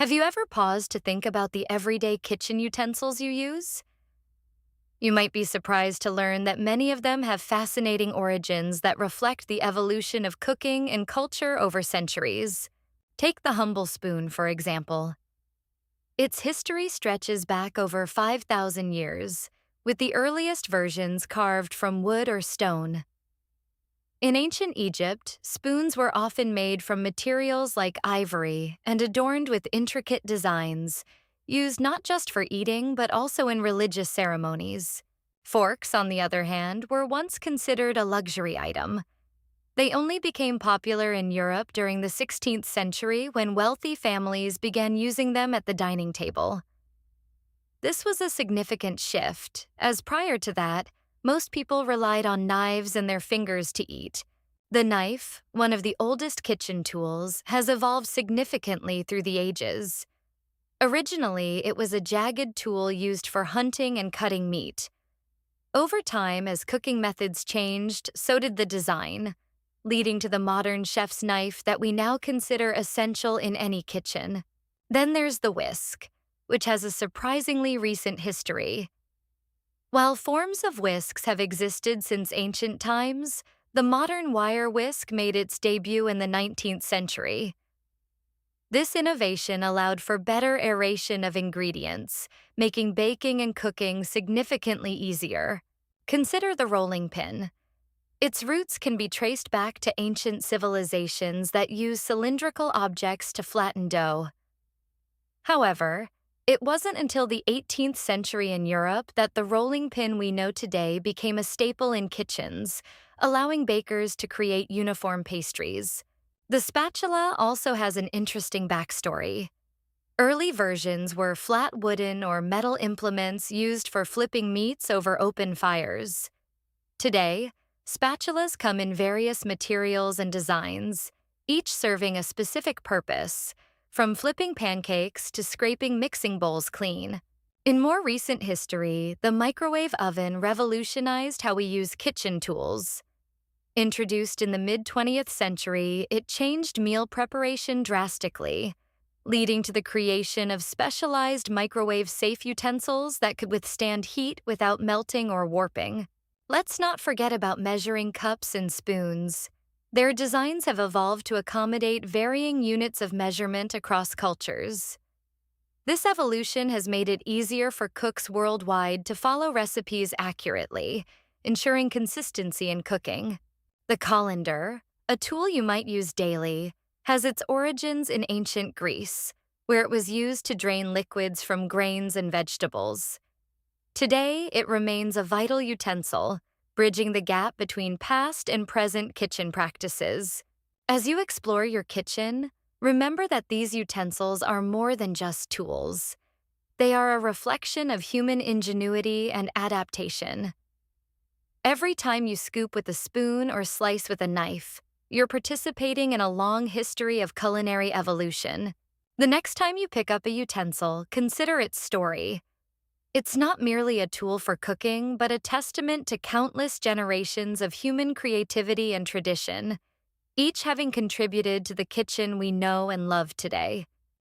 Have you ever paused to think about the everyday kitchen utensils you use? You might be surprised to learn that many of them have fascinating origins that reflect the evolution of cooking and culture over centuries. Take the humble spoon, for example. Its history stretches back over 5,000 years, with the earliest versions carved from wood or stone. In ancient Egypt, spoons were often made from materials like ivory and adorned with intricate designs, used not just for eating but also in religious ceremonies. Forks, on the other hand, were once considered a luxury item. They only became popular in Europe during the 16th century when wealthy families began using them at the dining table. This was a significant shift, as prior to that, most people relied on knives and their fingers to eat. The knife, one of the oldest kitchen tools, has evolved significantly through the ages. Originally, it was a jagged tool used for hunting and cutting meat. Over time, as cooking methods changed, so did the design, leading to the modern chef's knife that we now consider essential in any kitchen. Then there's the whisk, which has a surprisingly recent history. While forms of whisks have existed since ancient times, the modern wire whisk made its debut in the 19th century. This innovation allowed for better aeration of ingredients, making baking and cooking significantly easier. Consider the rolling pin. Its roots can be traced back to ancient civilizations that used cylindrical objects to flatten dough. However, it wasn't until the 18th century in Europe that the rolling pin we know today became a staple in kitchens, allowing bakers to create uniform pastries. The spatula also has an interesting backstory. Early versions were flat wooden or metal implements used for flipping meats over open fires. Today, spatulas come in various materials and designs, each serving a specific purpose, from flipping pancakes to scraping mixing bowls clean. In more recent history, the microwave oven revolutionized how we use kitchen tools. Introduced in the mid-20th century, it changed meal preparation drastically, leading to the creation of specialized microwave-safe utensils that could withstand heat without melting or warping. Let's not forget about measuring cups and spoons. Their designs have evolved to accommodate varying units of measurement across cultures. This evolution has made it easier for cooks worldwide to follow recipes accurately, ensuring consistency in cooking. The colander, a tool you might use daily, has its origins in ancient Greece, where it was used to drain liquids from grains and vegetables. Today, it remains a vital utensil, bridging the gap between past and present kitchen practices. As you explore your kitchen, remember that these utensils are more than just tools. They are a reflection of human ingenuity and adaptation. Every time you scoop with a spoon or slice with a knife, you're participating in a long history of culinary evolution. The next time you pick up a utensil, consider its story. It's not merely a tool for cooking, but a testament to countless generations of human creativity and tradition, each having contributed to the kitchen we know and love today.